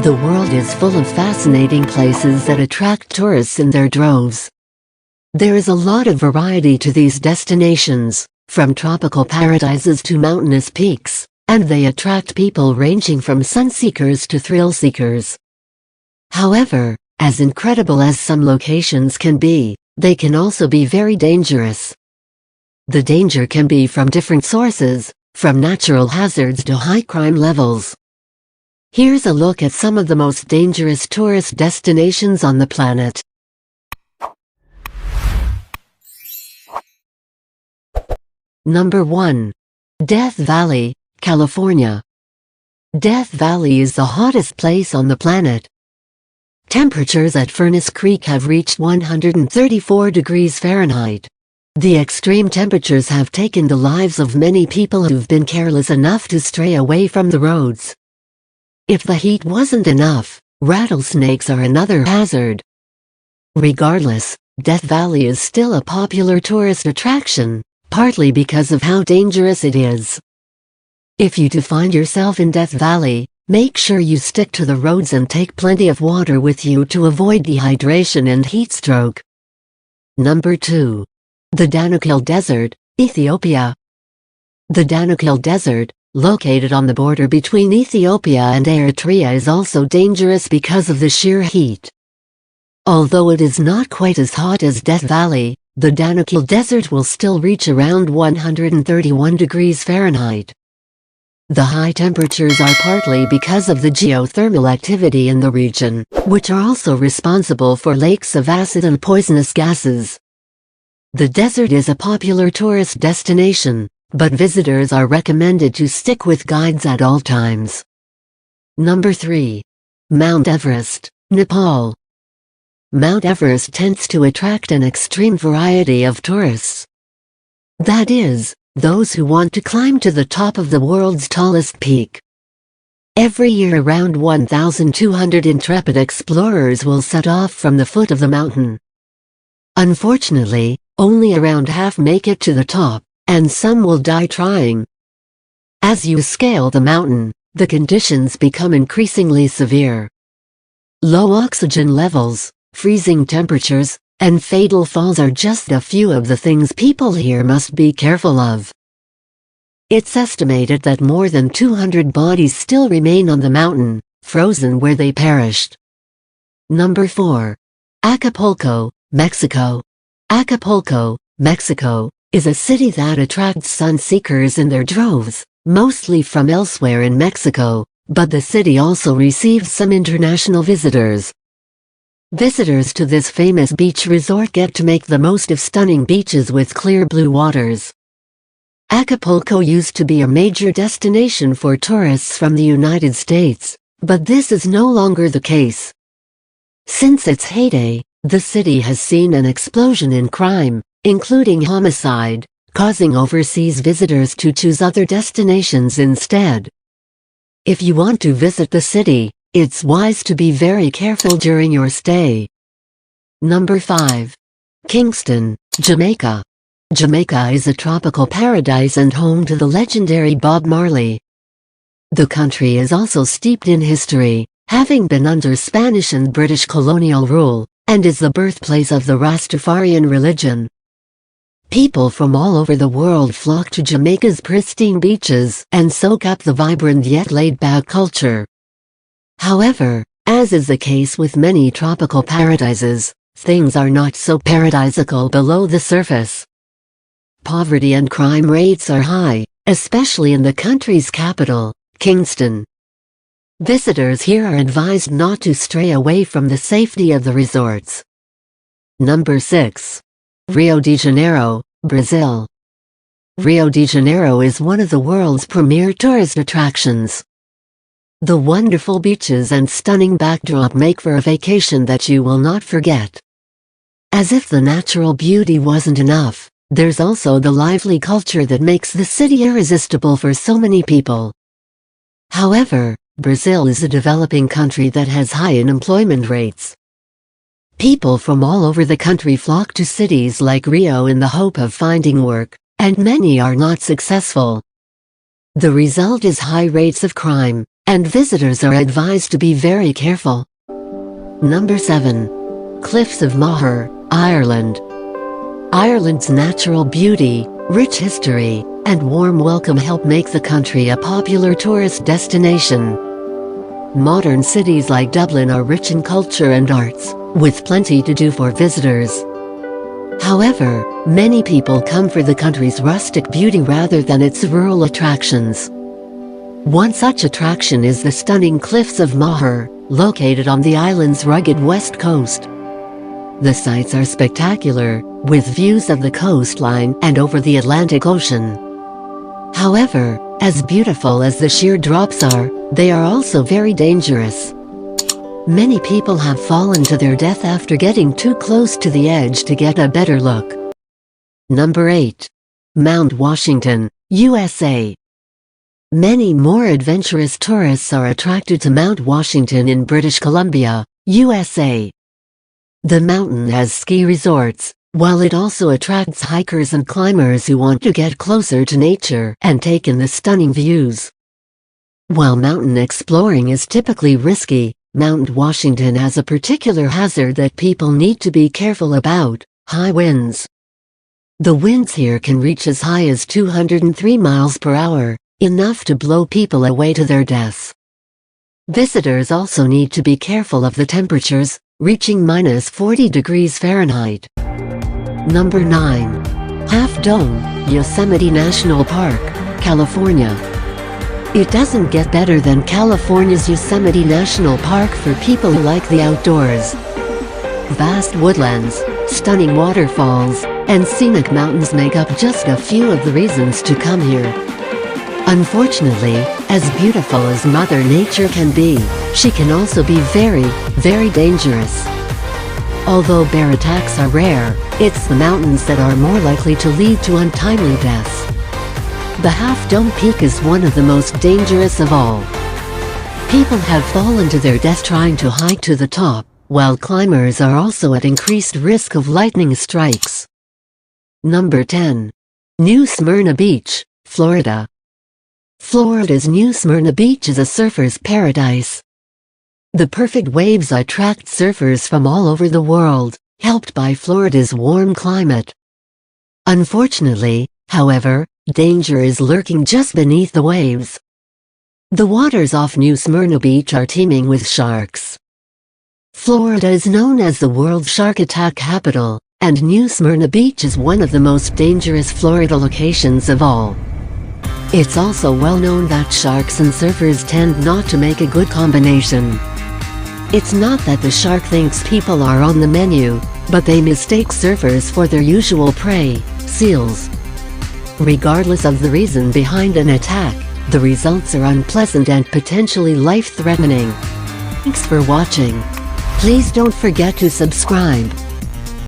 The world is full of fascinating places that attract tourists in their droves. There is a lot of variety to these destinations, from tropical paradises to mountainous peaks, and they attract people ranging from sun-seekers to thrill-seekers. However, as incredible as some locations can be, they can also be very dangerous. The danger can be from different sources, from natural hazards to high crime levels. Here's a look at some of the most dangerous tourist destinations on the planet. Number 1. Death Valley, California. Death Valley is the hottest place on the planet. Temperatures at Furnace Creek have reached 134 degrees Fahrenheit. The extreme temperatures have taken the lives of many people who've been careless enough to stray away from the roads. If the heat wasn't enough, rattlesnakes are another hazard. Regardless, Death Valley is still a popular tourist attraction, partly because of how dangerous it is. If you do find yourself in Death Valley, make sure you stick to the roads and take plenty of water with you to avoid dehydration and heat stroke. Number 2. The Danukil Desert, Ethiopia. The Danukil Desert, located on the border between Ethiopia and Eritrea, is also dangerous because of the sheer heat. Although it is not quite as hot as Death Valley, the Danukil Desert will still reach around 131 degrees Fahrenheit. The high temperatures are partly because of the geothermal activity in the region, which are also responsible for lakes of acid and poisonous gases. The desert is a popular tourist destination, but visitors are recommended to stick with guides at all times. Number 3. Mount Everest, Nepal. Mount Everest tends to attract an extreme variety of tourists. That is, those who want to climb to the top of the world's tallest peak. Every year around 1,200 intrepid explorers will set off from the foot of the mountain. Unfortunately, only around half make it to the top, and some will die trying. As you scale the mountain, the conditions become increasingly severe. Low oxygen levels, freezing temperatures, and fatal falls are just a few of the things people here must be careful of. It's estimated that more than 200 bodies still remain on the mountain, frozen where they perished. Number 4. Acapulco, Mexico. Acapulco, Mexico, is a city that attracts sun-seekers in their droves, mostly from elsewhere in Mexico, but the city also receives some international visitors. Visitors to this famous beach resort get to make the most of stunning beaches with clear blue waters. Acapulco used to be a major destination for tourists from the United States, but this is no longer the case. Since its heyday, the city has seen an explosion in crime, including homicide, causing overseas visitors to choose other destinations instead. If you want to visit the city, it's wise to be very careful during your stay. Number 5. Kingston, Jamaica. Jamaica is a tropical paradise and home to the legendary Bob Marley. The country is also steeped in history, having been under Spanish and British colonial rule, and is the birthplace of the Rastafarian religion. People from all over the world flock to Jamaica's pristine beaches and soak up the vibrant yet laid-back culture. However, as is the case with many tropical paradises, things are not so paradisical below the surface. Poverty and crime rates are high, especially in the country's capital, Kingston. Visitors here are advised not to stray away from the safety of the resorts. Number 6. Rio de Janeiro, Brazil. Rio de Janeiro is one of the world's premier tourist attractions. The wonderful beaches and stunning backdrop make for a vacation that you will not forget. As if the natural beauty wasn't enough, there's also the lively culture that makes the city irresistible for so many people. However, Brazil is a developing country that has high unemployment rates. People from all over the country flock to cities like Rio in the hope of finding work, and many are not successful. The result is high rates of crime, and visitors are advised to be very careful. Number 7. Cliffs of Moher, Ireland. Ireland's natural beauty, rich history, and warm welcome help make the country a popular tourist destination. Modern cities like Dublin are rich in culture and arts, with plenty to do for visitors. However, many people come for the country's rustic beauty rather than its rural attractions. One such attraction is the stunning cliffs of Moher, located on the island's rugged west coast. The sights are spectacular, with views of the coastline and over the Atlantic Ocean. However, as beautiful as the sheer drops are, they are also very dangerous. Many people have fallen to their death after getting too close to the edge to get a better look. Number 8. Mount Washington, USA. Many more adventurous tourists are attracted to Mount Washington in British Columbia, USA. The mountain has ski resorts, while it also attracts hikers and climbers who want to get closer to nature and take in the stunning views. While mountain exploring is typically risky, Mount Washington has a particular hazard that people need to be careful about: high winds. The winds here can reach as high as 203 miles per hour, enough to blow people away to their deaths. Visitors also need to be careful of the temperatures, reaching -40 degrees Fahrenheit. Number 9. Half Dome, Yosemite National Park, California. It doesn't get better than California's Yosemite National Park for people who like the outdoors. Vast woodlands, stunning waterfalls, and scenic mountains make up just a few of the reasons to come here. Unfortunately, as beautiful as Mother Nature can be, she can also be very, very dangerous. Although bear attacks are rare, it's the mountains that are more likely to lead to untimely deaths. The Half Dome Peak is one of the most dangerous of all. People have fallen to their death trying to hike to the top, while climbers are also at increased risk of lightning strikes. Number 10. New Smyrna Beach, Florida. Florida's New Smyrna Beach is a surfer's paradise. The perfect waves attract surfers from all over the world, helped by Florida's warm climate. Unfortunately, however, danger is lurking just beneath the waves. The waters off New Smyrna Beach are teeming with sharks. Florida is known as the world's shark attack capital, and New Smyrna Beach is one of the most dangerous Florida locations of all. It's also well known that sharks and surfers tend not to make a good combination. It's not that the shark thinks people are on the menu, but they mistake surfers for their usual prey, seals. Regardless of the reason behind an attack, the results are unpleasant and potentially life-threatening. Thanks for watching. Please don't forget to subscribe.